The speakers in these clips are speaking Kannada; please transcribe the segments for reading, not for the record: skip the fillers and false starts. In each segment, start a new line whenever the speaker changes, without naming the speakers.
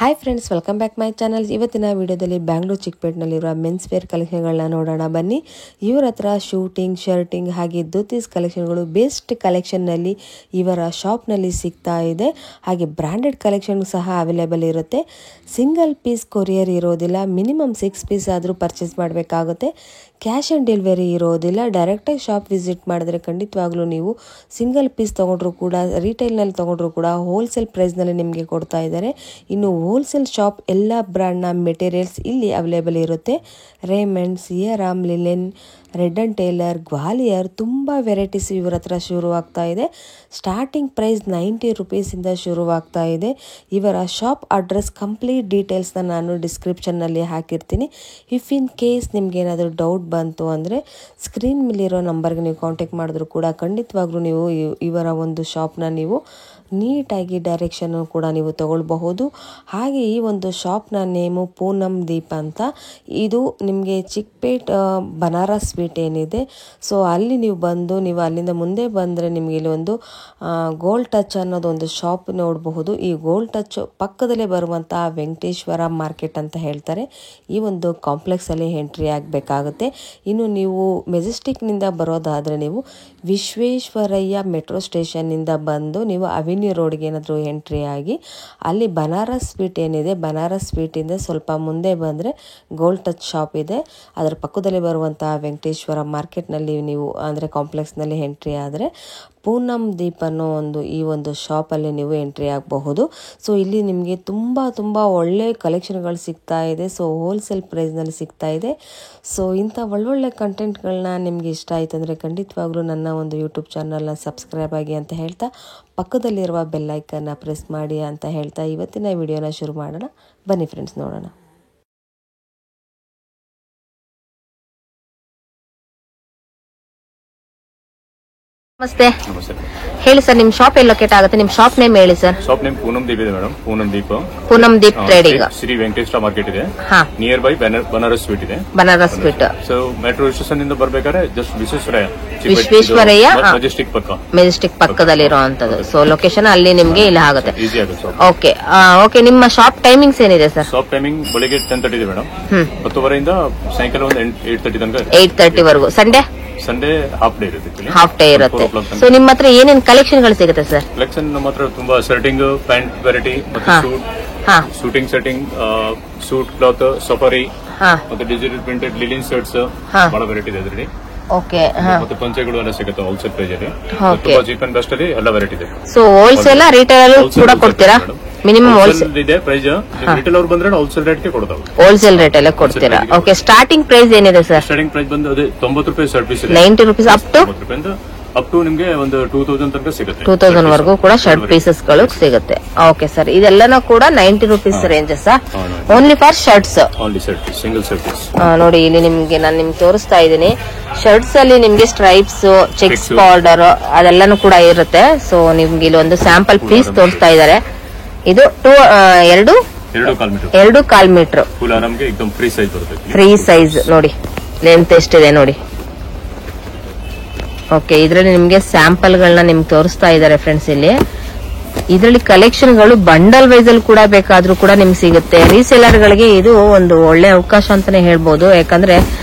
Hi friends, welcome back my channel. ಇವತ್ತಿನ ವಿಡಿಯೋದಲ್ಲಿ ಬ್ಯಾಂಗ್ಳೂರ್ ಚಿಕ್ಕಪೇಟ್ನಲ್ಲಿರುವ ಮೆನ್ಸ್ ವೇರ್ ಕಲೆಕ್ಷನ್ಗಳನ್ನ ನೋಡೋಣ ಬನ್ನಿ. ಇವರ ಹತ್ರ ಶೂಟಿಂಗ್, ಶರ್ಟಿಂಗ್ ಹಾಗೆ ಧೋತೀಸ್ ಕಲೆಕ್ಷನ್ಗಳು ಬೆಸ್ಟ್ ಕಲೆಕ್ಷನ್ನಲ್ಲಿ ಇವರ ಶಾಪ್ನಲ್ಲಿ ಸಿಗ್ತಾ ಇದೆ. ಹಾಗೆ ಬ್ರ್ಯಾಂಡೆಡ್ ಕಲೆಕ್ಷನ್ ಸಹ ಅವೈಲೇಬಲ್ ಇರುತ್ತೆ. ಸಿಂಗಲ್ ಪೀಸ್ ಕೊರಿಯರ್ ಇರೋದಿಲ್ಲ, ಮಿನಿಮಮ್ 6 ಪೀಸ್ ಆದರೂ ಪರ್ಚೇಸ್ ಮಾಡಬೇಕಾಗುತ್ತೆ. ಕ್ಯಾಶ್ ಆನ್ ಡೆಲಿವರಿ ಇರೋದಿಲ್ಲ. ಡೈರೆಕ್ಟಾಗಿ ಶಾಪ್ ವಿಸಿಟ್ ಮಾಡಿದ್ರೆ ಖಂಡಿತವಾಗ್ಲೂ ನೀವು ಸಿಂಗಲ್ ಪೀಸ್ ತೊಗೊಂಡ್ರು ಕೂಡ, ರಿಟೇಲ್ನಲ್ಲಿ ತೊಗೊಂಡ್ರು ಕೂಡ ಹೋಲ್ಸೇಲ್ ಪ್ರೈಸ್ನಲ್ಲಿ ನಿಮಗೆ ಕೊಡ್ತಾ ಇದ್ದಾರೆ. ಇನ್ನು ಹೋಲ್ಸೇಲ್ ಶಾಪ್ ಎಲ್ಲ ಬ್ರ್ಯಾಂಡ್ನ ಮೆಟೀರಿಯಲ್ಸ್ ಇಲ್ಲಿ ಅವೈಲೇಬಲ್ ಇರುತ್ತೆ. Raymond, Siyaram, linen, Reid and Taylor, Gwalior ತುಂಬ ವೆರೈಟೀಸ್ ಇವರ ಹತ್ರ ಶುರುವಾಗ್ತಾ ಇದೆ. ಸ್ಟಾರ್ಟಿಂಗ್ ಪ್ರೈಸ್ 90 ರುಪೀಸಿಂದ ಶುರುವಾಗ್ತಾ ಇದೆ. ಇವರ ಶಾಪ್ ಅಡ್ರೆಸ್ ಕಂಪ್ಲೀಟ್ ಡೀಟೇಲ್ಸ್ನ ನಾನು ಡಿಸ್ಕ್ರಿಪ್ಷನ್ನಲ್ಲಿ ಹಾಕಿರ್ತೀನಿ. ಇಫ್ ಇನ್ ಕೇಸ್ ನಿಮ್ಗೇನಾದರೂ ಡೌಟ್ ಬಂತು ಅಂದರೆ ಸ್ಕ್ರೀನ್ ಮೇಲಿರೋ ನಂಬರ್ಗೆ ನೀವು ಕಾಂಟ್ಯಾಕ್ಟ್ ಮಾಡಿದ್ರು ಕೂಡ ಖಂಡಿತವಾಗ್ಲೂ ನೀವು ಇವರ ಒಂದು ಶಾಪ್ನ ನೀವು ನೀಟಾಗಿ ಡೈರೆಕ್ಷನ್ ಕೂಡ ನೀವು ತಗೊಳ್ಬಹುದು. ಹಾಗೆ ಈ ಒಂದು ಶಾಪ್ನ ನೇಮು ಪೂನಂ ದೀಪ್ ಅಂತ. ಇದು ನಿಮಗೆ ಚಿಕ್ಕಪೇಟ್ ಬನಾರಸ್ ಸ್ವೀಟ್ ಏನಿದೆ, ಸೊ ಅಲ್ಲಿ ನೀವು ಬಂದು ನೀವು ಅಲ್ಲಿಂದ ಮುಂದೆ ಬಂದರೆ ನಿಮಗೆ ಇಲ್ಲಿ ಒಂದು ಗೋಲ್ಡ್ ಟಚ್ ಅನ್ನೋದು ಒಂದು ಶಾಪ್ ನೋಡಬಹುದು. ಈ ಗೋಲ್ಡ್ ಟಚ್ ಪಕ್ಕದಲ್ಲೇ ಬರುವಂತಹ ವೆಂಕಟೇಶ್ವರ ಮಾರ್ಕೆಟ್ ಅಂತ ಹೇಳ್ತಾರೆ. ಈ ಒಂದು ಕಾಂಪ್ಲೆಕ್ಸಲ್ಲಿ ಎಂಟ್ರಿ ಆಗಬೇಕಾಗುತ್ತೆ. ಇನ್ನು ನೀವು ಮೆಜೆಸ್ಟಿಕ್ನಿಂದ ಬರೋದಾದರೆ ನೀವು ವಿಶ್ವೇಶ್ವರಯ್ಯ ಮೆಟ್ರೋ ಸ್ಟೇಷನ್ನಿಂದ ಬಂದು ನೀವು ಅವೆನ್ಯೂ ರೋಡ್ಗೆ ಏನಾದರೂ ಎಂಟ್ರಿ ಆಗಿ ಅಲ್ಲಿ ಬನಾರಸ್ ಸ್ವೀಟ್ ಏನಿದೆ, ಬನಾರಸ್ ಸ್ವೀಟಿಂದ ಸ್ವಲ್ಪ ಮುಂದೆ ಬಂದರೆ ಗೋಲ್ಡ್ ಟಚ್ ಶಾಪ್ ಇದೆ. ಅದರ ಪಕ್ಕದಲ್ಲಿ ಬರುವಂತಹ ವೆಂಕಟೇಶ್ವರ ಮಾರ್ಕೆಟ್ನಲ್ಲಿ ನೀವು ಅಂದರೆ ಕಾಂಪ್ಲೆಕ್ಸ್ನಲ್ಲಿ ಎಂಟ್ರಿ ಆದರೆ ಪೂನಂ ದೀಪ್ ಅನ್ನೋ ಈ ಒಂದು ಶಾಪಲ್ಲಿ ನೀವು ಎಂಟ್ರಿ ಆಗಬಹುದು. ಸೊ ಇಲ್ಲಿ ನಿಮಗೆ ತುಂಬ ಒಳ್ಳೆ ಕಲೆಕ್ಷನ್ಗಳು ಸಿಗ್ತಾ ಇದೆ. ಸೊ ಹೋಲ್ಸೇಲ್ ಪ್ರೈಸ್ನಲ್ಲಿ ಸಿಗ್ತಾ ಇದೆ. ಸೊ ಇಂಥ ಒಳ್ಳೊಳ್ಳೆ ಕಂಟೆಂಟ್ಗಳನ್ನ ನಿಮಗೆ ಇಷ್ಟ ಆಯಿತು ಅಂದರೆ ಖಂಡಿತವಾಗ್ಲೂ ನನ್ನ ಒಂದು ಯೂಟ್ಯೂಬ್ ಚಾನಲ್ನ ಸಬ್ಸ್ಕ್ರೈಬ್ ಆಗಿ ಅಂತ ಹೇಳ್ತಾ ಪಕ್ಕದಲ್ಲಿರುವ ಬೆಲ್ ಐಕನ್ನ ಪ್ರೆಸ್ ಮಾಡಿ ಅಂತ ಹೇಳ್ತಾ ಇವತ್ತಿನ ವಿಡಿಯೋನ ಶುರು ಮಾಡೋಣ ಬನ್ನಿ ಫ್ರೆಂಡ್ಸ್, ನೋಡೋಣ.
ನಮಸ್ತೆ. ಹೇಳಿ ಸರ್, ನಿಮ್ ಶಾಪ್ ಎಲ್ಲಿ ಲೊಕೇಟ್ ಆಗುತ್ತೆ? ನಿಮ್ ಶಾಪ್ ನೇಮ್ ಹೇಳಿ sir.
Shop name Poonam Deep ಇದೆ madam.
Poonam Deep trading,
Shri Venkateshwara market ಇದೆ. ನಿಯರ್ ಬೈ ಬನಾರಸ್ ಸ್ವೀಟ್ ಇದೆ.
Banaras sweet.
So metro station ಇಂದ ಬರ್ಬೇಕಾದ್ರೆ ಜಸ್ಟ್
ವಿಶ್ವೇಶ್ವರಯ್ಯ
ಮೆಜೆಸ್ಟಿಕ್
ಪಕ್ಕದಲ್ಲಿ ಇರುವಂತದ್ದು. ಸೊ ಲೊಕೇಶನ್ ಅಲ್ಲಿ ನಿಮ್ಗೆ ಇಲ್ಲಿ ಆಗುತ್ತೆ.
ಈಸಿ ಆಗುತ್ತೆ.
ಓಕೆ. ನಿಮ್ಮ ಶಾಪ್ ಟೈಮಿಂಗ್ಸ್ ಏನಿದೆ ಸರ್?
ಶಾಪ್ ಟೈಮಿಂಗ್ ಬೆಳಿಗ್ಗೆ 10:30 ಇದೆ ಮೇಡಮ್. 10:30 ಸಾಯಂಕಾಲ ಒಂದು 8:30 ತನಕ.
8:30 ವರೆಗೂ.
ಸಂಡೇ ಹಾಫ್ ಡೇ ಇರುತ್ತೆ.
ಹಾಫ್ ಡೇ ಇರುತ್ತೆ. ಸೊ ನಿಮ್ಮ ಹತ್ರ ಏನೇನ್ ಕಲೆಕ್ಷನ್ ಗಳು ಸಿಗುತ್ತೆ ಸರ್?
ಕಲೆಕ್ಷನ್ ನಮ್ಮ ಹತ್ರ ತುಂಬಾ ಶರ್ಟಿಂಗ್, ಪ್ಯಾಂಟ್ ವೆರೈಟಿ, ಮತ್ತೆ suiting shirting, suit cloth, safari ಮತ್ತೆ ಡಿಜಿಟಲ್ ಪ್ರಿಂಟೆಡ್ ಲಿಲಿನ್ ಶರ್ಟ್ಸ್ ಬಹಳ ವೆರೈಟಿ ಇದೆ ಅದರಲ್ಲಿ.
ಓಕೆ.
ಮತ್ತೆ ಪಂಚೆಗಳು ಎಲ್ಲ ಸಿಗುತ್ತೆ ಹೋಲ್ಸೇಲ್ ಪ್ರೈಸ್ ಅಲ್ಲಿ. ತುಂಬಾ ಚೀಪ್ ಅಂಡ್ ಬೆಸ್ಟ್ ಅಲ್ಲಿ ಎಲ್ಲ ವೆರೈಟಿ ಇದೆ.
ಸೊ ಹೋಲ್ಸೇಲ್ ರಿಟೇಲ್ ಕೂಡ ಕೊಡ್ತೀರಾ? ಮಿನಿಮಮ್ ಹೋಲ್ಸೇಲ್
ಇದೆ ಪ್ರೈಸ್. ರಿಟೇಲ್ ಅವ್ರು ಬಂದ್ರೆ ಹೋಲ್ಸೇಲ್ ರೇಟ್ ಗೆ ಕೊಡ್ತಾರೆ.
ಹೋಲ್ಸೇಲ್ ರೇಟ್ ಎಲ್ಲ ಕೊಡ್ತೀರಾ? ಓಕೆ. ಸ್ಟಾರ್ಟಿಂಗ್ ಪ್ರೈಸ್ ಏನಿದೆ ಸರ್?
ಸ್ಟಾರ್ಟಿಂಗ್ ಪ್ರೈಸ್ ಬಂದು ಅದೇ 90 ರೂಪಾಯಿ ಶರ್ಟ್ ಪೀಸ್ ಇದೆ.
90 ರೂಪೀಸ್
ಅಪ್ ಟು ನಿಮ್ಗೆ ಒಂದು 2000 ತನಕ ಸಿಗುತ್ತೆ.
2000 ವರೆಗೂ ಕೂಡ ಶರ್ಟ್ ಪೀಸಸ್ ಗಳು ಸಿಗುತ್ತೆ. Okay sir. ಇದೆಲ್ಲನೂ ಕೂಡ 90 rupees ranges only for shirts.
Only shirt, single shirt piece.
ನೋಡಿ ಇಲ್ಲಿ ನಾನು ನಿಮ್ಗೆ ತೋರಿಸ್ತಾ ಇದ್ದೀನಿ. ಶರ್ಟ್ಸ್ ಅಲ್ಲಿ ನಿಮ್ಗೆ ಸ್ಟ್ರೈಪ್ಸ್, ಚೆಕ್ಸ್ ಬಾರ್ಡರ್ ಅದೆಲ್ಲಾನು ಕೂಡ ಇರುತ್ತೆ. ಸೊ ನಿಮ್ಗೆ ಇಲ್ಲಿ ಒಂದು ಸ್ಯಾಂಪಲ್ ಪೀಸ್ ತೋರಿಸ್ತಾ ಇದ್ದಾರೆ. ಇದು 2.25 ಮೀಟರ್
ಫುಲ್ ಆರಾಮ್ಗೆ एकदम ಫ್ರೀ ಸೈಜ್ ಬರುತ್ತೆ.
ಫ್ರೀ ಸೈಜ್ ನೋಡಿ, ಲೆಂತ್ ಎಷ್ಟಿದೆ ನೋಡಿ. ಓಕೆ. ಇದರಲ್ಲಿ ನಿಮ್ಗೆ ಸ್ಯಾಂಪಲ್ ಗಳನ್ನ ನಿಮ್ಗೆ ತೋರಿಸ್ತಾ ಇದ್ದಾರೆ ಫ್ರೆಂಡ್ಸ್. ಇಲ್ಲಿ ಇದರಲ್ಲಿ ಕಲೆಕ್ಷನ್ ಗಳು ಬಂಡಲ್ ವೈಸ್ ಅಲ್ಲಿ ಕೂಡ ಬೇಕಾದ್ರೂ ಕೂಡ ನಿಮ್ಗೆ ಸಿಗುತ್ತೆ. ರೀಸೇಲರ್ ಗಳಿಗೆ ಇದು ಒಂದು ಒಳ್ಳೆ ಅವಕಾಶ ಅಂತಾನೆ ಹೇಳ್ಬೋದು. ಯಾಕಂದ್ರೆ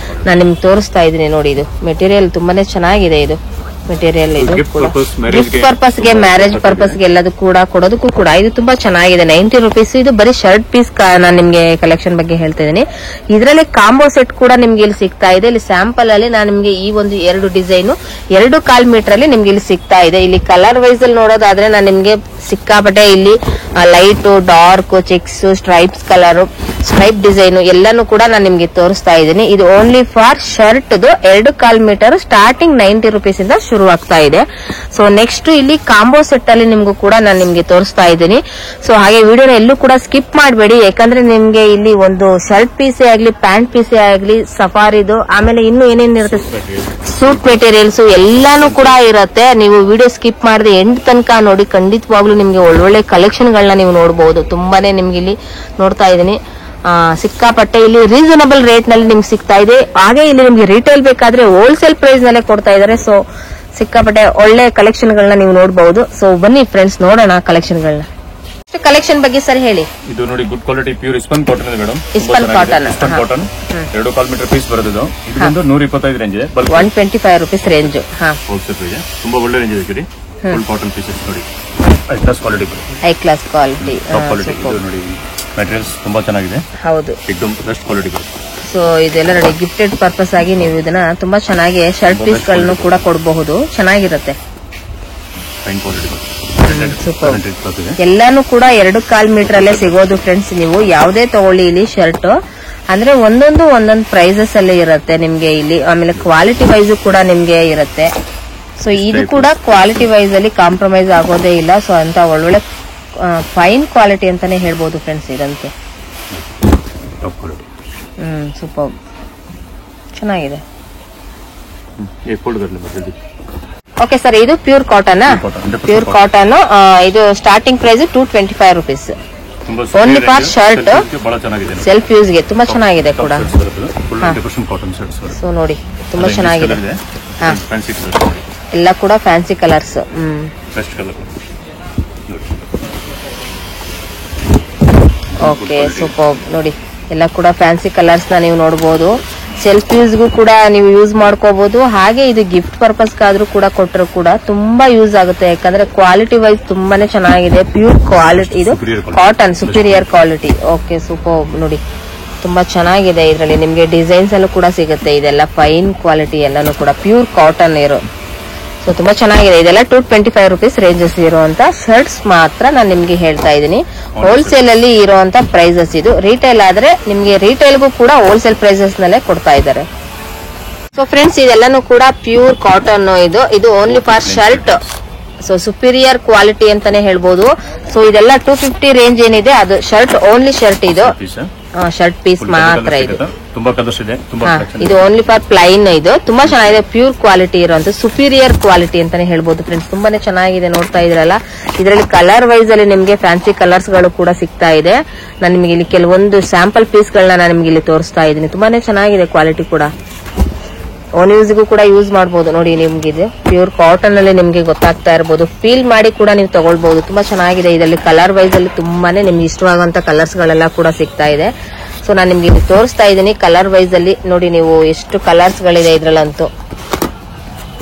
ನಾನು ನಿಮ್ಗೆ ತೋರಿಸ್ತಾ ಇದ್ದೀನಿ ನೋಡಿ. ಇದು ಮೆಟೀರಿಯಲ್ ತುಂಬಾನೇ ಚೆನ್ನಾಗಿದೆ. ಇದು ಮೆಟೀರಿಯಲ್ ಇದು ಗಿಫ್ಟ್ ಪರ್ಪಸ್ಗೆ, ಮ್ಯಾರೇಜ್ ಪರ್ಪಸ್ಗೆ ಎಲ್ಲದೂ ಕೂಡ ಕೊಡೋದಕ್ಕೂ ಕೂಡ ಇದು ತುಂಬಾ ಚೆನ್ನಾಗಿದೆ. 90 ರುಪೀಸ್. ಇದು ಬರೀ ಶರ್ಟ್ ಪೀಸ್ ನಾನು ನಿಮ್ಗೆ ಕಲೆಕ್ಷನ್ ಬಗ್ಗೆ ಹೇಳ್ತಾ ಇದ್ದೀನಿ. ಇದರಲ್ಲಿ ಕಾಂಬೋ ಸೆಟ್ ಕೂಡ ನಿಮ್ಗೆ ಇಲ್ಲಿ ಸಿಗ್ತಾ ಇದೆ. ಇಲ್ಲಿ ಸ್ಯಾಂಪಲ್ ಅಲ್ಲಿ ನಾನು ನಿಮ್ಗೆ ಈ ಒಂದು 2 ಡಿಸೈನ್ 2.25 ಮೀಟರ್ ಅಲ್ಲಿ ನಿಮ್ಗೆ ಇಲ್ಲಿ ಸಿಗ್ತಾ ಇದೆ. ಇಲ್ಲಿ ಕಲರ್ ವೈಸ್ ಅಲ್ಲಿ ನೋಡೋದಾದ್ರೆ ನಾನು ನಿಮ್ಗೆ ಸಿಕ್ಕಾಪಟ್ಟೆ ಇಲ್ಲಿ light, dark, checks, stripes colour, stripe design ಎಲ್ಲಾನು ಕೂಡ ನಾನು ನಿಮ್ಗೆ ತೋರಿಸ್ತಾ ಇದ್ದೀನಿ. ಇದು only for shirt 2.25 metre starting 90 rupees ಇಂದ ಶುರುವಾಗ್ತಾ ಇದೆ. ಸೊ ನೆಕ್ಸ್ಟ್ ಇಲ್ಲಿ ಕಾಂಬೋ ಸೆಟ್ ಅಲ್ಲಿ ನಿಮ್ಗೂ ಕೂಡ ನಾನು ನಿಮ್ಗೆ ತೋರಿಸ್ತಾ ಇದ್ದೀನಿ. ಸೊ ಹಾಗೆ ವಿಡಿಯೋನ ಎಲ್ಲೂ ಕೂಡ ಸ್ಕಿಪ್ ಮಾಡಬೇಡಿ. ಯಾಕಂದ್ರೆ ನಿಮ್ಗೆ ಇಲ್ಲಿ ಒಂದು ಶರ್ಟ್ ಪೀಸೇ ಆಗ್ಲಿ, ಪ್ಯಾಂಟ್ ಪೀಸೇ ಆಗ್ಲಿ, ಸಫಾರಿದು, ಆಮೇಲೆ ಇನ್ನು ಏನೇನಿರುತ್ತೆ ಸೂಟ್ ಮೆಟೀರಿಯಲ್ಸ್ ಎಲ್ಲಾನು ಕೂಡ ಇರುತ್ತೆ. ನೀವು ವಿಡಿಯೋ ಸ್ಕಿಪ್ ಮಾಡದೆ ಎಂಡ್ ತನಕ ನೋಡಿ. ಖಂಡಿತವಾಗ್ಲೂ ನಿಮ್ಗೆ ಒಳ್ಳೊಳ್ಳೆ ಕಲೆಕ್ಷನ್ ಗಳನ್ನ ನೀವು ನೋಡಬಹುದು. ತುಂಬಾನೇ ನಿಮ್ಗೆ ಇಲ್ಲಿ ನೋಡ್ತಾ ಇದ್ದೀನಿ. ಸಿಕ್ಕಾಪಟ್ಟೆ ಇಲ್ಲಿ ರೀಸನಬಲ್ ರೇಟ್ ನಲ್ಲಿ ನಿಮ್ಗೆ ಸಿಗ್ತಾ ಇದೆ. ಹಾಗೆ ಇಲ್ಲಿ ನಿಮ್ಗೆ ರಿಟೇಲ್ ಬೇಕಾದ್ರೆ ಹೋಲ್ಸೇಲ್ ಪ್ರೈಸ್ ನಲ್ಲೇ ಕೊಡ್ತಾ ಇದ್ದಾರೆ. ಸೊ ಸಿಕ್ಕಾಪಟ್ಟೆ ಒಳ್ಳೆ ಕಲೆಕ್ಷನ್ ಗಳನ್ನ ನೀವು ನೋಡಬಹುದು. ಸೊ ಬನ್ನಿ ಫ್ರೆಂಡ್ಸ್, ನೋಡೋಣ ಕಲೆಕ್ಷನ್ ಗಳನ್ನ. ಕಲೆಕ್ಷನ್ ಬಗ್ಗೆ ಸರ್ ಹೇಳಿ.
ಇದು ನೋಡಿ ಗುಡ್ ಕ್ವಾಲಿಟಿ ಪ್ಯೂರ್ ಇಸ್ಪನ್ ಕಾಟನ್ ಇದೆ ಮೇಡಮ್.
ಇಸ್ಪನ್ ಕಾಟನ್
2.25 ಮೀಟರ್ ಪೀಸ್ ಬರುತ್ತೆ. ಇದು ಬಂದು 125 ರೇಂಜ್ ಇದೆ.
125 ರೂಪೀಸ್ ರೇಂಜ್.
ತುಂಬಾ ಒಳ್ಳೆ ರೇಂಜ್ ಇದೆ. ಫುಲ್ ಕಾಟನ್ ಪೀಸಸ್ ನೋಡಿ, high class quality.
High class quality,
top quality. ಇದು ನೋಡಿ ಮೆಟೀರಿಯಲ್ಸ್ ತುಂಬಾ ಚೆನ್ನಾಗಿದೆ.
ಹೌದು,
एकदम ಬೆಸ್ಟ್ ಕ್ವಾಲಿಟಿ ಬರುತ್ತೆ.
ಸೊ ಇದೆಲ್ಲ ನೋಡಿ ಗಿಫ್ಟೆಡ್ ಪರ್ಪಸ್ ಆಗಿ ನೀವು ಇದನ್ನ ತುಂಬಾ ಚೆನ್ನಾಗಿ ಶರ್ಟ್ ಪೀಸ್ ಗಳನ್ನು ಕೂಡ ಕೊಡಬಹುದು. ಚೆನ್ನಾಗಿರುತ್ತೆ.
Fine quality.
ಸೂಪರ್. ಎಲ್ಲಾನು ಕೂಡ 2.25 ಮೀಟರ್ ಅಲ್ಲೇ ಸಿಗೋದು ಫ್ರೆಂಡ್ಸ್. ನೀವು ಯಾವುದೇ ತಗೊಳ್ಳಿ ಇಲ್ಲಿ ಶರ್ಟ್ ಅಂದ್ರೆ ಒಂದೊಂದು ಪ್ರೈಸಸ್ ಅಲ್ಲೇ ಇರುತ್ತೆ ನಿಮ್ಗೆ ಇಲ್ಲಿ. ಆಮೇಲೆ ಕ್ವಾಲಿಟಿ ವೈಸ್ ಕೂಡ ನಿಮ್ಗೆ ಇರುತ್ತೆ. ಸೊ ಇದು ಕೂಡ ಕ್ವಾಲಿಟಿ ವೈಸ್ ಅಲ್ಲಿ ಕಾಂಪ್ರಮೈಸ್ ಆಗೋದೇ ಇಲ್ಲ. ಸೊ ಅಂತ ಒಳ್ಳೊಳ್ಳೆ ಫೈನ್ ಕ್ವಾಲಿಟಿ ಅಂತಾನೆ ಹೇಳ್ಬೋದು ಫ್ರೆಂಡ್ಸ್ ಇದಂತೂ. ಸೂಪರ್, ಚೆನ್ನಾಗಿದೆ. ಓಕೆ ಸರ್, ಇದು ಪ್ಯೂರ್ ಕಾಟನ್. Pure cotton. ಇದು starting price 225 rupees only for shirt. Self use ಗೆ ತುಂಬಾ ಚೆನ್ನಾಗಿದೆ ಕೂಡ. ಸೊ ನೋಡಿ ತುಂಬಾ ಚೆನ್ನಾಗಿದೆ. ಎಲ್ಲ ಕೂಡ ಫ್ಯಾನ್ಸಿ ಕಲರ್ಸ್. Okay, super. ನೋಡಿ ಎಲ್ಲ ಕೂಡ ಫ್ಯಾನ್ಸಿ ಕಲರ್ಸ್ ನ ನೀವು ನೋಡಬಹುದು. ಸೆಲ್ಫ್ ಯೂಸ್ಗೂ ಕೂಡ ನೀವು ಯೂಸ್ ಮಾಡ್ಕೋಬಹುದು. ಹಾಗೆ ಇದು ಗಿಫ್ಟ್ ಪರ್ಪಸ್ ಆದ್ರೂ ಕೂಡ ಕೊಟ್ಟರು ಕೂಡ ತುಂಬಾ ಯೂಸ್ ಆಗುತ್ತೆ. ಯಾಕಂದ್ರೆ ಕ್ವಾಲಿಟಿ ವೈಸ್ ತುಂಬಾನೇ ಚೆನ್ನಾಗಿದೆ. ಪ್ಯೂರ್ ಕ್ವಾಲಿಟಿ, ಇದು cotton superior quality. Okay, super. ನೋಡಿ ತುಂಬಾ ಚೆನ್ನಾಗಿದೆ. ಇದರಲ್ಲಿ ನಿಮ್ಗೆ ಡಿಸೈನ್ಸ್ ಅಲ್ಲೂ ಕೂಡ ಸಿಗುತ್ತೆ. ಇದೆಲ್ಲ ಫೈನ್ ಕ್ವಾಲಿಟಿ ಎಲ್ಲಾನು ಕೂಡ ಪ್ಯೂರ್ ಕಾಟನ್ ಇರೋ. ಸೊ ತುಂಬಾ ಚೆನ್ನಾಗಿದೆ. ಇದೆಲ್ಲ 225 ರೂಪೀಸ್ ರೇಂಜಸ್ ಇರುವಂತ ಶರ್ಟ್ಸ್ ಮಾತ್ರ ನಾನು ನಿಮ್ಗೆ ಹೇಳ್ತಾ ಇದ್ದೀನಿ. ಹೋಲ್ಸೇಲ್ ಅಲ್ಲಿ ಇರುವಂತ ಪ್ರೈಸಸ್ ಇದು. ರಿಟೇಲ್ ಆದ್ರೆ ನಿಮ್ಗೆ ರಿಟೇಲ್ಗೂ ಕೂಡ ಹೋಲ್ಸೇಲ್ ಪ್ರೈಸಸ್ ನಲ್ಲೇ ಕೊಡ್ತಾ ಇದ್ದಾರೆ. ಸೊ ಫ್ರೆಂಡ್ಸ್, ಇದೆಲ್ಲಾನು ಕೂಡ ಪ್ಯೂರ್ ಕಾಟನ್. ಇದು only for shirt. So superior quality ಅಂತಾನೆ ಹೇಳ್ಬೋದು. ಸೊ ಇದೆಲ್ಲ 250 ರೇಂಜ್ ಏನಿದೆ ಅದು ಶರ್ಟ್, ಓನ್ಲಿ ಶರ್ಟ್. ಇದು ಶರ್ಟ್ ಪೀಸ್ ಮಾತ್ರ. ಇದು
ತುಂಬಾ ಕಲರ್ಸ್ ಇದೆ.
ಇದು ಓನ್ಲಿ ಫಾರ್ ಪ್ಲೈನ್. ಇದು ತುಂಬಾ ಚೆನ್ನಾಗಿದೆ. ಪ್ಯೂರ್ ಕ್ವಾಲಿಟಿ ಇರುವಂತ ಸುಪೀರಿಯರ್ ಕ್ವಾಲಿಟಿ ಅಂತಾನೆ ಹೇಳ್ಬೋದು ಫ್ರೆಂಡ್ಸ್. ತುಂಬಾನೇ ಚೆನ್ನಾಗಿದೆ. ನೋಡ್ತಾ ಇದ್ರಲ್ಲ, ಇದರಲ್ಲಿ ಕಲರ್ ವೈಸ್ ಅಲ್ಲಿ ನಿಮ್ಗೆ ಫ್ಯಾನ್ಸಿ ಕಲರ್ಸ್ ಗಳು ಕೂಡ ಸಿಗ್ತಾ ಇದೆ. ನಾನು ನಿಮ್ಗೆ ಇಲ್ಲಿ ಕೆಲವೊಂದು ಸ್ಯಾಂಪಲ್ ಪೀಸ್ ಗಳನ್ನ ನಾನು ನಿಮ್ಗೆ ಇಲ್ಲಿ ತೋರಿಸ್ತಾ ಇದ್ದೀನಿ. ತುಂಬಾನೇ ಚೆನ್ನಾಗಿದೆ ಕ್ವಾಲಿಟಿ ಕೂಡ. ಓನ್ ಯೂಸ್ಗೂ ಕೂಡ ಯೂಸ್ ಮಾಡಬಹುದು. ನೋಡಿ ನಿಮ್ಗೆ ಪ್ಯೂರ್ ಕಾಟನ್ ಅಲ್ಲಿ ನಿಮ್ಗೆ ಗೊತ್ತಾಗ್ತಾ ಇರಬಹುದು. ಫೀಲ್ ಮಾಡಿ ಕೂಡ ನೀವು ತಗೊಳ್ಬಹುದು. ತುಂಬಾ ಚೆನ್ನಾಗಿದೆ. ಇದರಲ್ಲಿ ಕಲರ್ ವೈಸ್ ಅಲ್ಲಿ ತುಂಬಾನೇ ನಿಮ್ಗೆ ಇಷ್ಟವಾಗುವಂತ ಕಲರ್ಸ್ ಗಳೆಲ್ಲ ಕೂಡ ಸಿಗ್ತಾ ಇದೆ. ಸೊ ನಾನು ನಿಮ್ಗೆ ಇಲ್ಲಿ ತೋರಿಸ್ತಾ ಇದ್ದೀನಿ ಕಲರ್ ವೈಸ್ ಅಲ್ಲಿ. ನೋಡಿ ನೀವು ಎಷ್ಟು ಕಲರ್ಸ್ ಗಳಿದೆ ಇದ್ರಲ್ಲಂತೂ.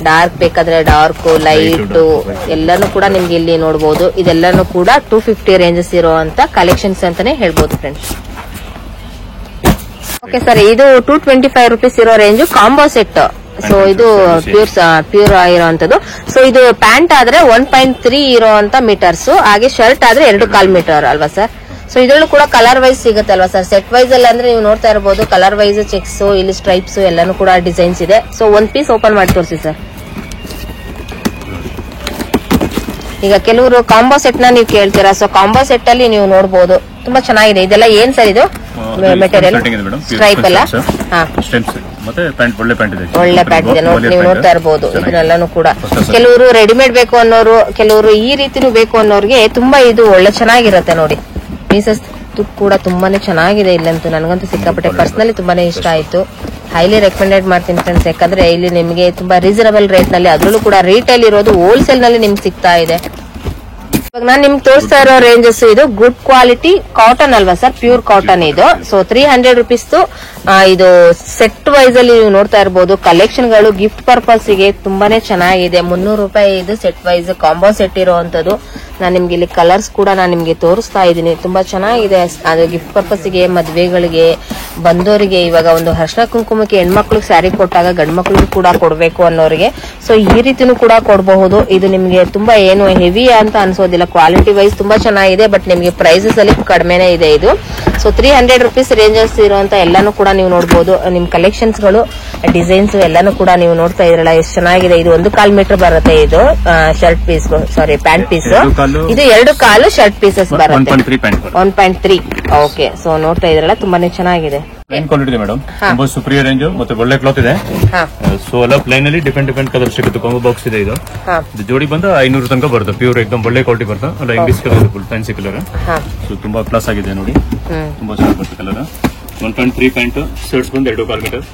ಡಾರ್ಕ್ ಬೇಕಾದ್ರೆ ಡಾರ್ಕ್, ಲೈಟ್ ಎಲ್ಲಾನು ಕೂಡ ನಿಮ್ಗೆ ಇಲ್ಲಿ ನೋಡಬಹುದು. ಇದೆಲ್ಲಾನು ಕೂಡ 250 ರೇಂಜಸ್ ಇರುವಂತ ಕಲೆಕ್ಷನ್ಸ್ ಅಂತಾನೆ ಹೇಳ್ಬೋದು ಫ್ರೆಂಡ್ಸ್. ಓಕೆ ಸರ್, ಇದು 225 ರೂಪೀಸ್ ಇರೋ ರೇಂಜ್ ಕಾಂಬೋ ಸೆಟ್. ಸೊ ಇದು ಪ್ಯೂರ್ ಆಗಿರುವಂತದ್ದು. ಸೊ ಇದು ಪ್ಯಾಂಟ್ ಆದ್ರೆ 1.3 ಇರುವಂತ ಮೀಟರ್ಸ್, ಹಾಗೆ ಶರ್ಟ್ ಆದ್ರೆ 2.25 ಮೀಟರ್ ಅಲ್ವಾ ಸರ್. ಸೊ ಇದರಲ್ಲೂ ಕೂಡ ಕಲರ್ ವೈಸ್ ಸಿಗುತ್ತೆ ಅಲ್ವಾ ಸರ್. ಸೆಟ್ ವೈಸ್ ಅಲ್ಲಿ ಅಂದ್ರೆ ನೀವು ನೋಡ್ತಾ ಇರಬಹುದು ಕಲರ್ ವೈಸ್ ಚೆಕ್ಸ್, ಇಲ್ಲಿ ಸ್ಟ್ರೈಪ್ಸ್ ಎಲ್ಲಾನು ಕೂಡ ಡಿಸೈನ್ಸ್ ಇದೆ. ಸೊ ಒಂದ್ ಪೀಸ್ ಓಪನ್ ಮಾಡಿ ತೋರಿಸಿ ಸರ್. ಈಗ ಕೆಲವರು ಕಾಂಬೋ ಸೆಟ್ ನ ನೀವು ಕೇಳ್ತೀರಾ. ಸೊ ಕಾಂಬೋ ಸೆಟ್ ಅಲ್ಲಿ ನೀವು ನೋಡಬಹುದು ತುಂಬಾ ಚೆನ್ನಾಗಿದೆ. ಇದೆಲ್ಲ ಏನ್ ಸರ್ ಇದು ಮೆಟೀರಿಯಲ್? ಸ್ಟ್ರೈಪ್ ಅಲ್ಲ, ಒಳ್ಳೆ ಪ್ಯಾಂಟ್ ಇದೆ. ನೀವು ನೋಡ್ತಾ ಇರಬಹುದು. ಇದನ್ನೆಲ್ಲಾನು ಕೂಡ ಕೆಲವರು ರೆಡಿಮೇಡ್ ಬೇಕು ಅನ್ನೋರು, ಕೆಲವರು ಈ ರೀತಿನೂ ಬೇಕು ಅನ್ನೋರಿಗೆ ತುಂಬಾ ಇದು ಒಳ್ಳೆ ಚೆನ್ನಾಗಿರುತ್ತೆ. ನೋಡಿ ಪೀಸಸ್ ಕೂಡ ತುಂಬಾನೇ ಚೆನ್ನಾಗಿದೆ ಇಲ್ಲಂತೂ. ನನಗಂತೂ ಸಿಕ್ಕಾಪಟ್ಟೆ ಪರ್ಸನಲಿ ತುಂಬಾನೇ ಇಷ್ಟ ಆಯ್ತು. ಹೈಲಿ ರೆಕಮೆಂಡೆಡ್ ಮಾಡ್ತೀನಿ ಫ್ರೆಂಡ್ಸ್. ಯಾಕಂದ್ರೆ ಇಲ್ಲಿ ನಿಮಗೆ ತುಂಬಾ ರೀಸನಬಲ್ ರೇಟ್ ನಲ್ಲಿ, ಅದ್ರಲ್ಲೂ ಕೂಡ ರಿಟೇಲ್ ಇರೋದು ಹೋಲ್ಸೇಲ್ ನಲ್ಲಿ ನಿಮ್ಗೆ ಸಿಗ್ತಾ ಇದೆ. ಇವಾಗ ನಾನು ನಿಮ್ಗೆ ತೋರಿಸ್ತಾ ಇರೋ ರೇಂಜಸ್ ಇದು ಗುಡ್ ಕ್ವಾಲಿಟಿ ಕಾಟನ್ ಅಲ್ವಾ ಸರ್. ಪ್ಯೂರ್ ಕಾಟನ್ ಇದು. ಸೊ 300 ರೂಪೀಸ್ ಇದು ಸೆಟ್ ವೈಸ್ ಅಲ್ಲಿ ನೀವು ನೋಡ್ತಾ ಇರಬಹುದು. ಕಲೆಕ್ಷನ್ ಗಳು ಗಿಫ್ಟ್ ಪರ್ಪಸ್ ಗೆ ತುಂಬಾನೇ ಚೆನ್ನಾಗಿದೆ. 300 ರೂಪಾಯಿ ಇದು ಸೆಟ್ ವೈಸ್ ಕಾಂಬೋ ಸೆಟ್ ಇರುವಂತದ್ದು. ನಾನು ನಿಮ್ಗೆ ಇಲ್ಲಿ ಕಲರ್ಸ್ ಕೂಡ ನಾನು ನಿಮ್ಗೆ ತೋರಿಸ್ತಾ ಇದ್ದೀನಿ. ತುಂಬಾ ಚೆನ್ನಾಗಿದೆ. ಅದು ಗಿಫ್ಟ್ ಪರ್ಪಸ್ ಗೆ, ಮದ್ವೆಗಳಿಗೆ, ಬಂದೋರಿಗೆ, ಇವಾಗ ಒಂದು ಅರ್ಶಿನ ಕುಂಕುಮಕ್ಕೆ ಹೆಣ್ಮಕ್ಳಿಗೆ ಸ್ಯಾರಿ ಕೊಟ್ಟಾಗ ಗಂಡ್ ಮಕ್ಳಿಗೂ ಕೂಡ ಕೊಡ್ಬೇಕು ಅನ್ನೋರಿಗೆ ಸೊ ಈ ರೀತಿನೂ ಕೂಡ ಕೊಡಬಹುದು. ಇದು ನಿಮ್ಗೆ ತುಂಬಾ ಏನು ಹೆವಿ ಅಂತ ಅನ್ಸೋದಿಲ್ಲ. ಕ್ವಾಲಿಟಿ ವೈಸ್ ತುಂಬಾ ಚೆನ್ನಾಗಿದೆ. ಬಟ್ ನಿಮ್ಗೆ ಪ್ರೈಸಸ್ ಅಲ್ಲಿ ಕಡಿಮೆನೇ ಇದೆ ಇದು. ಸೊ 300 ರೂಪೀಸ್ ರೇಂಜಸ್ ಇರುವಂತ ಎಲ್ಲಾನು ಕೂಡ ನೀವು ನೋಡಬಹುದು. ನಿಮ್ ಕಲೆಕ್ಷನ್ಸ್ ಗಳು, ಡಿಸೈನ್ಸ್ ಎಲ್ಲಾನು ಕೂಡ ನೀವು ನೋಡ್ತಾ ಇದ್ರಲ್ಲ ಎಷ್ಟು ಚೆನ್ನಾಗಿದೆ. ಇದು 1.25 ಮೀಟರ್ ಬರುತ್ತೆ. ಇದು ಶರ್ಟ್ ಪೀಸ್, ಸಾರಿ ಪ್ಯಾಂಟ್ ಪೀಸ್. ಇದು 2.25 ಶರ್ಟ್ ಪೀಸಸ್ ಬರುತ್ತೆ. 1.3. ಓಕೆ, ಸೊ ನೋಡ್ತಾ ಇದ್ರಲ್ಲ ತುಂಬಾನೇ ಚೆನ್ನಾಗಿದೆ.
ಪ್ಲೈನ್ ಕ್ವಾಲಿಟಿ ಇದೆ ಮೇಡಮ್. ತುಂಬಾ ಸುಪೀರಿಯರ್ ರೇಂಜ್ ಮತ್ತೆ ಒಳ್ಳೆ ಕ್ಲಾತ್ ಇದೆ. ಸೊ ಎಲ್ಲ ಪ್ಲೈನ್ ಅಲ್ಲಿ ಡಿಫೆಂಟ್ ಕಲರ್ ಸಿಗುತ್ತೆ. ಕಾಂಬೋ ಬಾಕ್ಸ್ ಇದೆ. ಇದು ಜೋಡಿ ಬಂದು 500 ತನಕ ಬರುತ್ತೆ. ಪ್ಯೂರ್ ಎಕ್ದಮ್ ಒಳ್ಳೆ ಕ್ವಾಲಿಟಿ ಬರುತ್ತೆ. ಅಲ್ಲ English colour, full fancy colour. So ತುಂಬಾ ಕ್ಲಾಸ್ ಆಗಿದೆ ನೋಡಿ. ತುಂಬಾ ಚೆನ್ನಾಗಿ ಬರುತ್ತೆ ಕಲರ್. 1.3 ಪ್ಯಾಂಟ್, ಶರ್ಟ್ಸ್ ಬಂದು 2.25 ಮೀಟರ್.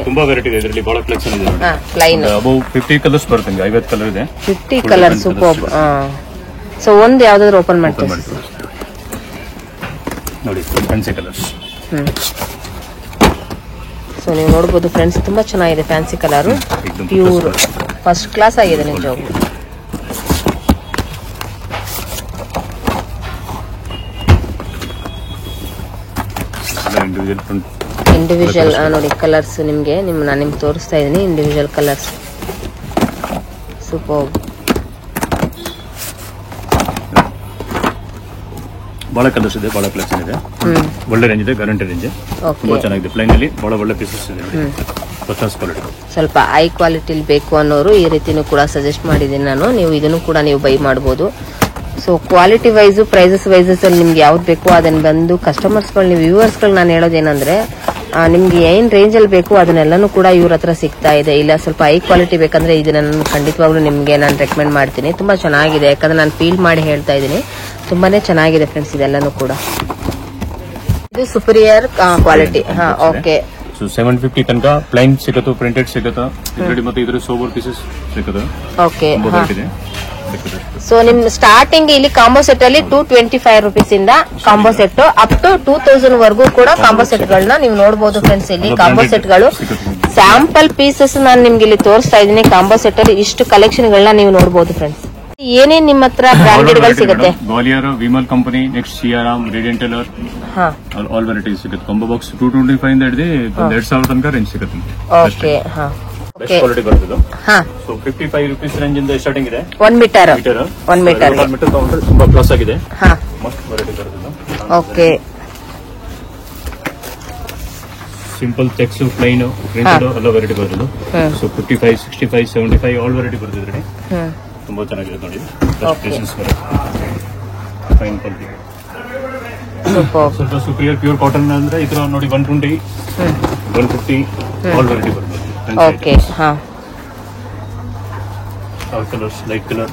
ತುಂಬಾ ವೆರೈಟಿ ಇದೆ ಇದರಲ್ಲಿ. ಬಹಳ ಕಲೆಕ್ಷನ್ ಇದೆ. ಅಬೌವ್ 50 ಕಲರ್ಸ್ ಬರುತ್ತೆ. 50 ಕಲರ್ ಇದೆ.
50 ಕಲರ್. ಸೂಪರ್. ಸೊ ಒಂದು ಯಾವ್ದಾದ್ರು ಓಪನ್ ಮಾಡ್ತೀವಿ.
ನೋಡಿ ಫ್ಯಾನ್ಸಿ ಕಲರ್ಸ್.
ಸೊ ನೀವು ನೋಡಬಹುದು ಫ್ರೆಂಡ್ಸ್, ತುಂಬಾ ಚೆನ್ನಾಗಿದೆ fancy colour, pure first class ಆಗಿದೆ ನಿಜವಾಗ್ಲೂ. ಇಂಡಿವಿಜುವಲ್ ನೋಡಿ ಕಲರ್ಸ್ ನಾನು ನಿಮ್ಗೆ ತೋರಿಸ್ತಾ ಇದೀನಿ. Individual colours super.
ಬಹಳ ಕಲರ್ಸ್ ಇದೆ, ಬಹಳ ಕಲೆಕ್ಷನ್ ಇದೆ, ಒಳ್ಳೆ ರೇಂಜ್ ಇದೆ, ಗ್ಯಾರಂಟಿ ರೇಂಜ್, ತುಂಬಾ ಚೆನ್ನಾಗಿದೆ. ಪ್ಲೈನ್ ಅಲ್ಲಿ ಬಹಳ ಒಳ್ಳೆ ಪೀಸಸ್ ಇದೆ, ಫಸ್ಟ್ ಕ್ಲಾಸ್ ಕ್ವಾಲಿಟಿ.
ಸ್ವಲ್ಪ ಹೈ ಕ್ವಾಲಿಟಿಲಿ ಬೇಕು ಅನ್ನೋರು ಈ ರೀತಿನೂ ಕೂಡ ಸಜೆಸ್ಟ್ ಮಾಡಿದ್ದೀನಿ ನಾನು. ನೀವು ಇದನ್ನು ಕೂಡ ನೀವು ಬೈ ಮಾಡಬಹುದು. ಸೊ ಕ್ವಾಲಿಟಿ ವೈಸ್ ಪ್ರೈಸಸ್ ವೈಸಸ್ ಅಲ್ಲಿ ನಿಮ್ಗೆ ಯಾವ್ದು ಬೇಕೋ ಅದನ್ನ ಬಂದು ಕಸ್ಟಮರ್ಸ್ಗಳು, ನೀವು ವ್ಯೂವರ್ಸ್ಗಳು ನಾನು ಹೇಳೋದೇನಂದ್ರೆ ನಿಮ್ಗೆ ಏನ್ ರೇಂಜ್ ಅಲ್ಲಿ ಬೇಕು ಅದನ್ನೆಲ್ಲಾನು ಕೂಡ ಇವ್ರ ಹತ್ರ ಸಿಗ್ತಾ ಇದೆ. ಇಲ್ಲ ಸ್ವಲ್ಪ ಹೈ ಕ್ವಾಲಿಟಿ ಬೇಕಂದ್ರೆ ಇದನ್ನ ನಾನು ಖಂಡಿತವಾಗ್ಲೂ ನಿಮ್ಗೆ ನಾನು ರೆಕಮೆಂಡ್ ಮಾಡ್ತೀನಿ. ತುಂಬಾ ಚೆನ್ನಾಗಿದೆ, ಯಾಕಂದ್ರೆ ನಾನು ಫೀಲ್ ಮಾಡಿ ಹೇಳ್ತಾ ಇದ್ದೀನಿ, ತುಂಬಾನೇ ಚೆನ್ನಾಗಿದೆ ಫ್ರೆಂಡ್ಸ್ ಇದೆಲ್ಲಾನು ಕೂಡ. ಇದು ಸುಪೀರಿಯರ್ ಕ್ವಾಲಿಟಿ. ಓಕೆ.
ಸೊ 750 ತನಕ ಪ್ಲೈನ್ ಸಿಗುತ್ತೋ, ಪ್ರಿಂಟೆಡ್ ಸಿಗುತ್ತೋ, ಇದರಲ್ಲಿ ಮತ್ತೆ ಇದ್ರ ಸೋಬರ್ ಪೀಸಸ್ ಸಿಗುತ್ತೋ.
ಓಕೆ. ಸೊ ನಿಮ್ ಸ್ಟಾರ್ಟಿಂಗ್ ಇಲ್ಲಿ ಕಾಂಬೋ ಸೆಟ್ ಅಲ್ಲಿ 225 rupees ಇಂದ ಕಾಂಬೋ ಸೆಟ್ ಅಪ್ ಟು 2000 ವರೆಗೂ ಕೂಡ ಕಾಂಬೋ ಸೆಟ್ ಗಳನ್ನ ನೀವು ನೋಡಬಹುದು ಫ್ರೆಂಡ್ಸ್. ಇಲ್ಲಿ ಕಾಂಬೋ ಸೆಟ್ ಗಳು ಸ್ಯಾಂಪಲ್ ಪೀಸಸ್ ನಾನು ನಿಮ್ಗೆ ಇಲ್ಲಿ ತೋರಿಸ್ತಾ ಇದ್ದೀನಿ. ಕಾಂಬೋ ಸೆಟ್ ಅಲ್ಲಿ ಇಷ್ಟು ಕಲೆಕ್ಷನ್ ಗಳನ್ನ ನೀವು ನೋಡಬಹುದು ಫ್ರೆಂಡ್ಸ್. ಏನೇನ್ ನಿಮ್ಮ ಹತ್ರ ಬ್ರಾಂಡೆಡ್ ಗಳು ಸಿಗುತ್ತೆ?
Gwalior, Vimal company, next Siyaram, radiant tailor, all varieties ಸಿಗುತ್ತೆ. ಕಾಂಬೋ ಬಾಕ್ಸ್ 225 ಇಂದ ಹಿಡಿದು 2000 ತನಕ ರೇಂಜ್ ಸಿಗುತ್ತೆ.
ಓಕೆ.
ಬೆಸ್ಟ್ ಕ್ವಾಲಿಟಿ ಬರ್ತದೆ. ಸೊ 55 rupees ರೇಂಜ್ ಇಂದ ಸ್ಟಾರ್ಟಿಂಗ್ ಇದೆ.
1 ಮೀಟರ್
ತಗೊಂಡ್ರೆ ತುಂಬಾ ಪ್ಲಸ್ ಆಗಿದೆ. ಮಸ್ತ್ ವೆರೈಟಿ ಬರ್ತದೆ.
Okay.
Simple checks, plain, printed ಎಲ್ಲ ವೆರೈಟಿ ಬರ್ತದೆ. ಸೊ 55, 65, 75 ಆಲ್ ವೆರೈಟಿ ಬರ್ತದೆ. ತುಂಬಾ ಚೆನ್ನಾಗಿದೆ ನೋಡಿ. Fine quality. ಸ್ವಲ್ಪ ಸುಪೀರಿಯರ್ ಪ್ಯೂರ್ ಕಾಟನ್ ಅಂದ್ರೆ ಇದ್ರ ನೋಡಿ 120, 150 ಆಲ್ ವೆರೈಟಿ ಬರ್ತದೆ.
Okay.
Colours, light colour.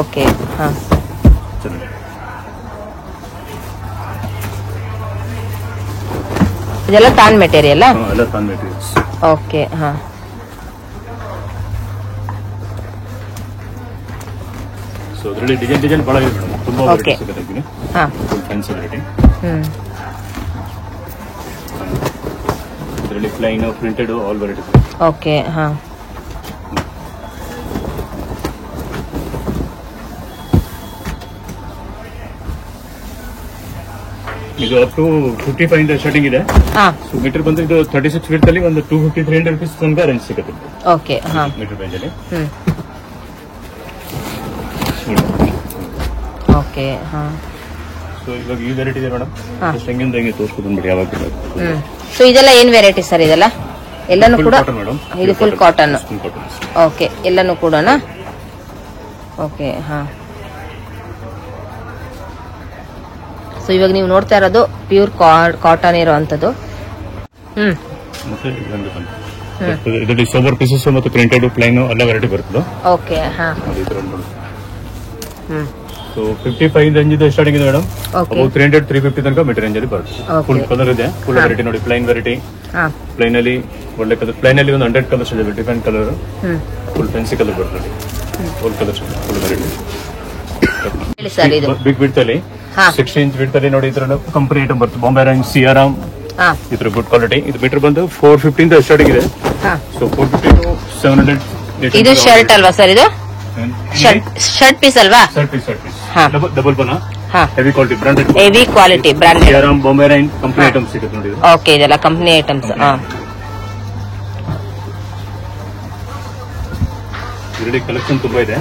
Okay. ಇದೆಲ್ಲ ತಾನ್ ಮೆಟೀರಿಯಲ್.
ಎಲ್ಲ ತಾನ್ ಮೆಟೀರಿಯಲ್ಸ್.
ಓಕೆ.
ಸೊ ಅದರಲ್ಲಿ ಡಿಸೈನ್ ಬಹಳ ಇದೆ ಮೇಡಮ್, ತುಂಬಾ ವೆರೈಟಿ ಸಿಗುತ್ತೆ. Fancy variety. ಇದರಲ್ಲಿ plain, printed all variety.
Okay.
ಇದು ಅಪ್ ಟು 55 ಇಂದ ಸ್ಟಾರ್ಟಿಂಗ್ ಇದೆ. ಸೊ ಮೀಟರ್ ಬಂದು ಇದು 36 ಫೀಟ್ ಅಲ್ಲಿ ಒಂದು 250-300 rupees ತನಕ ರೇಂಜ್ ಸಿಗುತ್ತೆ.
ಓಕೆ.
ಮೀಟರ್ ರೇಂಜ್ ಅಲ್ಲಿ.
ಓಕೆ.
ಸೊ ಇವಾಗ ಈ ವೆರೈಟಿ ಇದೆ ಮೇಡಮ್, ಹೆಂಗಿಂದ ಹೆಂಗೆ ತೋರಿಸ್ಕೊಂಡು ಬಂದ್ಬಿಡಿ ಯಾವಾಗ.
ಸೊ ಇದೆಲ್ಲ ಏನ್ ವೆರೈಟಿ ಸರ್? ಇದೆಲ್ಲ ಎಲ್ಲಾನು ಕೂಡ ಇದು ಫುಲ್ ಕಾಟನ್. ಓಕೆ. ಎಲ್ಲಾನು ಕೂಡ. ಓಕೆ. ಸೊ ಇವಾಗ ನೀವು ನೋಡ್ತಾ ಇರೋದು ಪ್ಯೂರ್ ಕಾಟನ್ ಇರುವಂತದ್ದು.
ಮತ್ತೆ ಇದರಲ್ಲಿ ಸೋಬರ್ ಪೀಸಸ್ ಮತ್ತು ಪ್ರಿಂಟೆಡ್, ಪ್ಲೈನ್ ಎಲ್ಲ ವೆರೈಟಿ ಬರ್ತದೆ.
ಓಕೆ.
ಸೊ 55 ರೇಂಜ್ ಇದೆ ಸ್ಟಾರ್ಟಿಂಗ್ ಇದೆ ಮೇಡಮ್. 300, 350 ತನಕ ಮೀಟರ್ ರೇಂಜ್ ಅಲ್ಲಿ ಬರುತ್ತೆ. ಫುಲ್ ಕಲರ್ ಇದೆ, ಫುಲ್ ವೆರೈಟಿ ನೋಡಿ. ಪ್ಲೈನ್ ವೆರೈಟಿ, ಪ್ಲೈನ್ ಅಲ್ಲಿ ಒಳ್ಳೆ ಕಲರ್. ಪ್ಲೈನ್ ಅಲ್ಲಿ ಒಂದು 100 ಕಲರ್ಸ್ ಇದೆ, different colour. Full fancy colour ಬರ್ತದೆ. Full colours, full variety. Big width ಅಲ್ಲಿ 60 inch ಬಿಡ್ತ್ ಅಲ್ಲಿ ನೋಡಿ. ಇದ್ರ ಕಂಪನಿ ಐಟಮ್ ಬರ್ತದೆ. ಬಾಂಬೆ ರ್ಯಾಂಕ್, ಸಿಯಾರಾಮ್, ಇದ್ರ ಗುಡ್ ಕ್ವಾಲಿಟಿ. ಇದು ಮೀಟರ್ ಬಂದು 450 ಇಂದ ಸ್ಟಾರ್ಟಿಂಗ್ ಇದೆ. So 450 to 700.
ಇದು ಶರ್ಟ್ ಅಲ್ವಾ ಸರ್? ಇದು ಶರ್ಟ್ ಪೀಸ್ ಅಲ್ವಾ?
ಶರ್ಟ್ ಪೀಸ್ ಡಬಲ್ ಬನ, heavy quality branded.
Heavy quality branded.
Siyaram, Bombay ರ್ಯಾಂಕ್ ಕಂಪನಿ ಐಟಮ್ಸ್ ಸಿಗುತ್ತೆ ನೋಡಿ.
ಓಕೆ. ಇದೆಲ್ಲ ಕಂಪನಿ ಐಟಮ್ಸ್.
ಇದರಲ್ಲಿ ಕಲೆಕ್ಷನ್ ತುಂಬಾ ಇದೆ.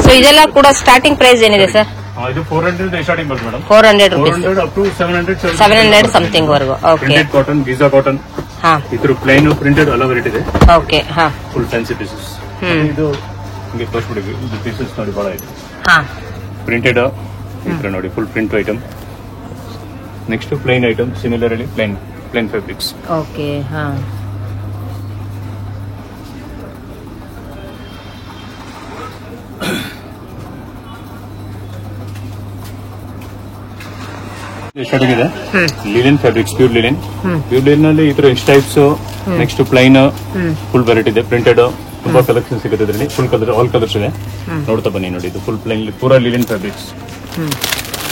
ಸೊ ಇದೆಲ್ಲ ಕೂಡ ಸ್ಟಾರ್ಟಿಂಗ್ ಪ್ರೈಸ್ ಏನಿದೆ ಸರ್?
ಇದು 400 ಸ್ಟಾರ್ಟಿಂಗ್ ಬರುತ್ತೆ madam.
400 rupees.
400 up to
700 something ವರೆಗೂ. ಓಕೆ.
Cotton, Giza cotton. ಇದ್ರ ಪ್ಲೈನ್, ಪ್ರಿಂಟೆಡ್ ಎಲ್ಲ ವೆರೈಟಿ ಇದೆ.
ಓಕೆ.
Full fancy pieces. ಇದು ಹಿಂಗೆ ತೋರಿಸ್ಬಿಡಿ. ಇದು ಪೀಸಸ್ ನೋಡಿ ಬಹಳ ಇದೆ. ಪ್ರಿಂಟೆಡ್ ಇದ್ರ ನೋಡಿ, full print item. Next plain item, similarly plain fabrics.
Okay.
Starting ಇದೆ. ಲಿಲಿನ್ ಫ್ಯಾಬ್ರಿಕ್ಸ್, ಪ್ಯೂರ್ ಲಿಲಿನ್. ಪ್ಯೂರ್ ಲಿಲಿನ್ ಅಲ್ಲಿ ಈ ತರ ಇಷ್ಟು types. Next plain, full variety ಇದೆ. ಪ್ರಿಂಟೆಡ್ ತುಂಬಾ ಕಲೆಕ್ಷನ್ ಸಿಗುತ್ತೆ ಇದರಲ್ಲಿ. ಫುಲ್ ಕಲರ್, ಆಲ್ ಕಲರ್ಸ್ ಇದೆ. ನೋಡ್ತಾ ಬನ್ನಿ ನೋಡಿ. ಇದು ಫುಲ್ ಪ್ಲೈನ್, ಪೂರಾ ಲಿಲಿನ್ ಫ್ಯಾಬ್ರಿಕ್ಸ್.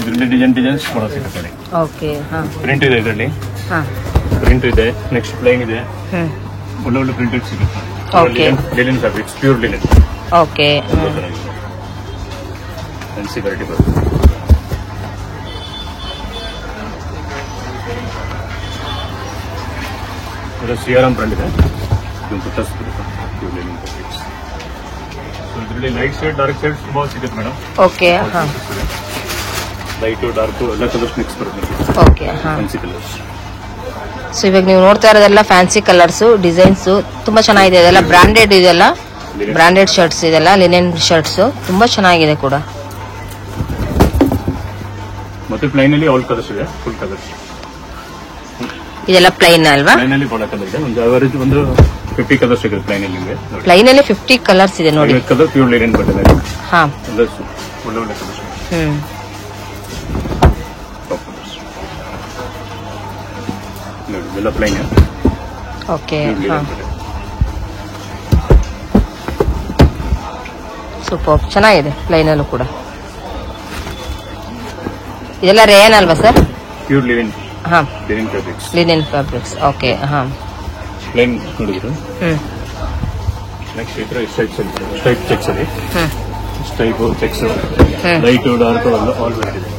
ಇದರಲ್ಲಿ ಡಿಸೈನ್ಸ್ ಕೂಡ ಸಿಗುತ್ತೆ.
ಓಕೆ. ಹಾ,
ಪ್ರಿಂಟ್ ಇದೆ ಇದರಲ್ಲಿ.
ಹಾ,
ಪ್ರಿಂಟ್ ಇದೆ, ನೆಕ್ಸ್ಟ್ ಪ್ಲೇನ್ ಇದೆ, ಒಳ್ಳೆ ಪ್ರಿಂಟೆಡ್ ಸಿಗುತ್ತೆ.
Okay.
Linen fabrics, pure linen.
Okay.
Fancy variety ಬರುತ್ತೆ. ಇದು ಸಿಆರ್ಎಂ ಬ್ರ್ಯಾಂಡ್ ಇದೆ. ಇದೊಂದು ಟಚ್ ಬರುತ್ತೆ, ಪ್ಯೂರ್ ಲಿನನ್ ಫ್ಯಾಬ್ರಿಕ್ಸ್. ಇದರಲ್ಲಿ ಲೈಟ್ ಶೇಡ್, ಡಾರ್ಕ್ ಶೇಡ್ಸ್ ತುಂಬಾ ಸಿಗುತ್ತೆ ಮೇಡಮ್.
ಓಕೆ. ಹಾ,
ಲೈಟು ಡಾರ್ಕು ಎಲ್ಲ ಕಲರ್ಸ್ ಮಿಕ್ಸ್ ಬರುತ್ತೆ.
ಓಕೆ. ಹಾ,
ಫ್ಯಾನ್ಸಿ ಕಲರ್ಸ್.
ಸೊ ಇವಾಗ ನೀವು ನೋಡ್ತಾ ಇರೋದೆಲ್ಲ ಫ್ಯಾನ್ಸಿ ಕಲರ್ಸ್, ಡಿಸೈನ್ಸ್ ತುಂಬಾ ಚೆನ್ನಾಗಿದೆ. ಇದೆಲ್ಲ ಬ್ರಾಂಡೆಡ್, ಇದೆಲ್ಲ ಬ್ರಾಂಡೆಡ್ ಶರ್ಟ್ಸ್, ಇದೆಲ್ಲ ಲಿನೆನ್ ಶರ್ಟ್ಸ್ ತುಂಬಾ ಚೆನ್ನಾಗಿದೆ ಕೂಡ.
ಮತ್ತೆ ಪ್ಲೈನ್ ಅಲ್ಲಿ ಆಲ್ ಕಲರ್ಸ್ ಇದೆ, ಫುಲ್ ಕಲರ್ಸ್.
ಇದೆಲ್ಲ ಪ್ಲೈನ್ ಅಲ್ವಾ?
ಪ್ಲೈನ್ ಅಲ್ಲಿ ಬಹಳ ಕಲರ್ ಇದೆ. ಒಂದು ಅವರೇಜ್ ಒಂದು 50 ಕಲರ್ಸ್ ಸಿಗುತ್ತೆ ಪ್ಲೈನ್ ಅಲ್ಲಿ. ನಿಮಗೆ
ಪ್ಲೈನ್ ಅಲ್ಲಿ 50 ಕಲರ್ಸ್ ಇದೆ ನೋಡಿ.
ಕಲರ್ ಪ್ಯೂರ್ ಲಿನೆನ್ ಬರ್ತದೆ.
ಹಾ,
ಒಳ್ಳೆ ಒಳ್ಳೆ ಕಲರ್ಸ್. ನೋಡಿ ಇದೆಲ್ಲ ಪ್ಲೈನ್.
ಓಕೆ. ಹಾ, ಸೂಪರ್, ಚೆನ್ನಾಗಿದೆ ಪ್ಲೈನ್ ಅಲ್ಲೂ ಕೂಡ. ಇದೆಲ್ಲ ರೇಯನ್ ಅಲ್ವಾ ಸರ್?
Pure linen.
ಹಾ,
linen fabrics.
Linen fabrics. Okay. ಹಾ,
ಪ್ಲೈನ್ ನೋಡಿದ್ರು. ನೆಕ್ಸ್ಟ್ ಈ ತರ ಸ್ಟ್ರೈಪ್ ಚೆಕ್ಸ್ ಅಲ್ಲಿ, stripe checks, light dark all variety ಇದೆ.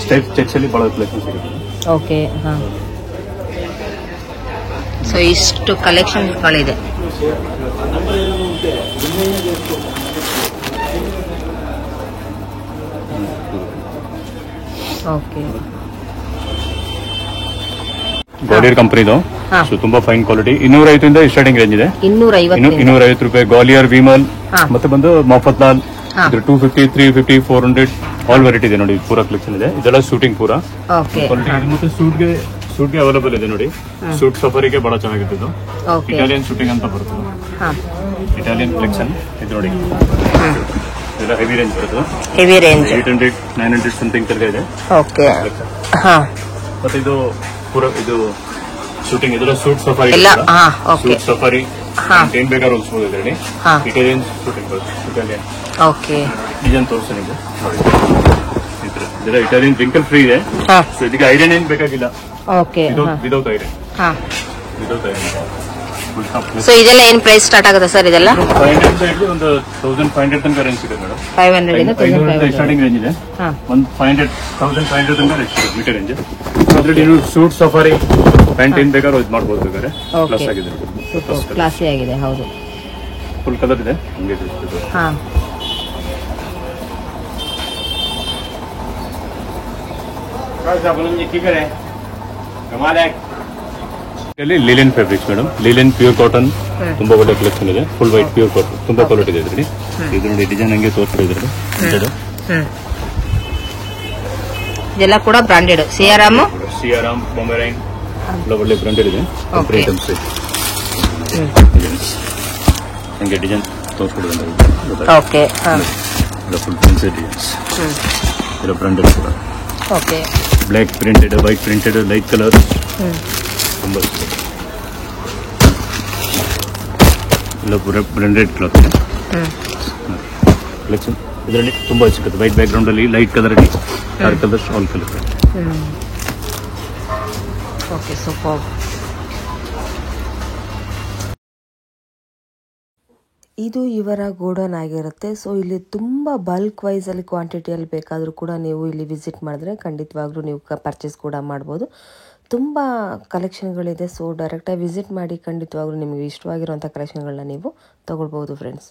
ಸ್ಟ್ರೈಪ್ ಚೆಕ್ಸ್ ಅಲ್ಲಿ ಬಹಳ ಕಲೆಕ್ಷನ್ ಸಿಗುತ್ತೆ.
ಓಕೆ. ಹಾ, ಸೊ ಇಷ್ಟು ಕಲೆಕ್ಷನ್ಗಳಿದೆ. ಓಕೆ.
ಗ್ವಾಲಿಯರ್ ಕಂಪನಿದು.
ಹಾ.
ಸೊ ತುಂಬಾ ಫೈನ್ ಕ್ವಾಲಿಟಿ. 250 ಸ್ಟಾರ್ಟಿಂಗ್ ರೇಂಜ್ ಇದೆ. 250 ರೂಪಾಯಿ. ಗ್ವಾಲಿಯರ್, ವಿಮಲ್,
ಹಾ.
ಮತ್ತೆ ಬಂದು ಮಫತ್ಲಾಲ್,
ಹಾ.
250, 350, 400 ಆಲ್ ವೆರೈಟಿ ಇದೆ ನೋಡಿ. ಪೂರಾ ಕಲೆಕ್ಷನ್ ಇದೆ. ಇದೆಲ್ಲ ಶೂಟಿಂಗ್ ಪೂರಾ
ಓಕೆ.
ಕ್ವಾಲಿಟಿ ಇದೆ. ಮತ್ತೆ ಸೂಟ್ಗೆ ಅವೈಲೇಬಲ್ ಇದೆ ನೋಡಿ. ಸೂಟ್ ಸಫರಿಗೆ ಬಹಳ ಚೆನ್ನಾಗಿದೆ ಇದು.
ಓಕೆ.
ಇಟಾಲಿಯನ್ ಶೂಟಿಂಗ್ ಅಂತ ಬರ್ತದೆ.
ಹಾ,
ಇಟಾಲಿಯನ್ ಕಲೆಕ್ಷನ್ ಇದು ನೋಡಿ. ಇದೆಲ್ಲ ಹೆವಿ ರೇಂಜ್ ಬರ್ತದೆ.
Heavy range.
800, 900 ಸಮಥಿಂಗ್ ತನಕ ಇದೆ.
ಓಕೆ. ಹಾ,
ಮತ್ತೆ ಇದು ಪೂರಾ ಇದು ಶೂಟಿಂಗ್, ಇದೆಲ್ಲ ಸೂಟ್ ಸಫಾರಿ
ಎಲ್ಲ. ಹಾ, ಓಕೆ.
ಸೂಟ್ ಸಫಾರಿ
ಹಾ.
ಏನ್ ಬೇಕಾದ್ರೂ ಹೊಲ್ಸ್ಬೋದು ಇದರಲ್ಲಿ.
ಹಾ.
ಇಟಾಲಿಯನ್ ಶೂಟಿಂಗ್ ಬರುತ್ತೆ. Italian
okay.
ಡಿಸೈನ್ ತೋರಿಸ್ತೀನಿ ನಿಮಗೆ. ಇದೆಲ್ಲ ಇಟಾಲಿಯನ್ ರಿಂಕಲ್ ಫ್ರೀ ಇದೆ.
ಹಾ,
ಸೊ ಇದಕ್ಕೆ ಐರನ್ ಏನ್ ಬೇಕಾಗಿಲ್ಲ.
ಓಕೆ. ಹಾ,
ವಿದೌಟ್ ಐರನ್.
ಹಾ.
Without iron.
ಸೊ ಇದೆಲ್ಲ ಏನ್ ಪ್ರೈಸ್ ಸ್ಟಾರ್ಟ್ ಆಗುತ್ತೆ ಸರ್? ಇದೆಲ್ಲ
500 ಒಂದು 1500 ತನಕ ರೇಂಜ್ ಸಿಗುತ್ತೆ ಮೇಡಮ್.
500 ಇಂದ
500 ಸ್ಟಾರ್ಟಿಂಗ್ ರೇಂಜ್ ಇದೆ.
ಹಾ,
ಒಂದು 1500 ತನಕ ರೇಂಜ್ ಸಿಗುತ್ತೆ ಮೀಟರ್ ರೇಂಜ್. ಅದ್ರಲ್ಲಿ ನೀವು ಸೂಟ್ ಸಫಾರಿ ಪ್ಯಾಂಟ್ ಏನ್ ಬೇಕಾದ್ರೂ ಇದು ಮಾಡ್ಬೋದು ಬೇಕಾದ್ರೆ. ಪ್ಲಸ್ ಆಗಿದೆ,
ಕ್ಲಾಸಿ ಆಗಿದೆ. ಹೌದು,
ಫುಲ್ ಕಲರ್ ಇದೆ. ಹಂಗೆ ತೋರಿಸ್ತಿದ್ದು.
ಹಾ,
ಇಲ್ಲಿ ಲಿಲೆನ್ ಫ್ಯಾಬ್ರಿಕ್ಸ್ ಮೇಡಮ್. ಲಿಲೆನ್ ಪ್ಯೂರ್ ಕಾಟನ್ ತುಂಬಾ ಒಳ್ಳೆ ಕಲೆಕ್ಷನ್ ಇದೆ. ಫುಲ್ ವೈಟ್ ಪ್ಯೂರ್ ಕಾಟನ್ ತುಂಬಾ ಕ್ವಾಲಿಟಿ ಇದೆ ಇದರಲ್ಲಿ. ಇದು ನೋಡಿ ಡಿಸೈನ್ ಹಂಗೆ ತೋರಿಸ್ತಾ ಇದ್ರಲ್ಲಿ.
ಇದೆಲ್ಲ ಕೂಡ ಬ್ರಾಂಡೆಡ್. ಸಿಆರ್ಎಂ,
ಬೊಂಬೆರೈನ್ ಎಲ್ಲ ಒಳ್ಳೆ ಬ್ರಾಂಡೆಡ್ ಇದೆ.
Okay.
ಹಂಗೆ ಡಿಸೈನ್ ತೋರಿಸ್ಕೊಡ್ತಾರೆ.
ಓಕೆ. ಹಾ,
ಫುಲ್ ಫ್ಯಾನ್ಸಿ ಡಿಸೈನ್ಸ್ ಎಲ್ಲ ಬ್ರಾಂಡೆಡ್ ಕೂಡ.
Okay.
Black printed, white printed, light colour ತುಂಬ ಎಲ್ಲ ಬ್ರಾಂಡೆಡ್ ಕ್ಲಾತ್ ಇದೆ ಕಲೆಕ್ಷನ್. ಇದರಲ್ಲಿ ತುಂಬಾ ಸಿಗುತ್ತೆ. ವೈಟ್ ಬ್ಯಾಕ್ ಗ್ರೌಂಡ್ ಅಲ್ಲಿ ಲೈಟ್ ಕಲರ್ ಅಲ್ಲಿ dark colours all colour.
Okay, super.
ಇದು ಇವರ ಗೋಡೌನ್ ಆಗಿರುತ್ತೆ. ಸೊ ಇಲ್ಲಿ ತುಂಬ ಬಲ್ಕ್ ವೈಸಲ್ಲಿ ಕ್ವಾಂಟಿಟಿಯಲ್ಲಿ ಬೇಕಾದರೂ ಕೂಡ ನೀವು ಇಲ್ಲಿ ವಿಸಿಟ್ ಮಾಡಿದ್ರೆ ಖಂಡಿತವಾಗ್ಲೂ ನೀವು ಪರ್ಚೇಸ್ ಕೂಡ ಮಾಡ್ಬೋದು. ತುಂಬ ಕಲೆಕ್ಷನ್ಗಳಿದೆ. ಸೊ ಡೈರೆಕ್ಟಾಗಿ ವಿಸಿಟ್ ಮಾಡಿ ಖಂಡಿತವಾಗ್ಲೂ ನಿಮಗೆ ಇಷ್ಟವಾಗಿರುವಂಥ ಕಲೆಕ್ಷನ್ಗಳನ್ನ ನೀವು ತೊಗೊಳ್ಬೋದು ಫ್ರೆಂಡ್ಸ್.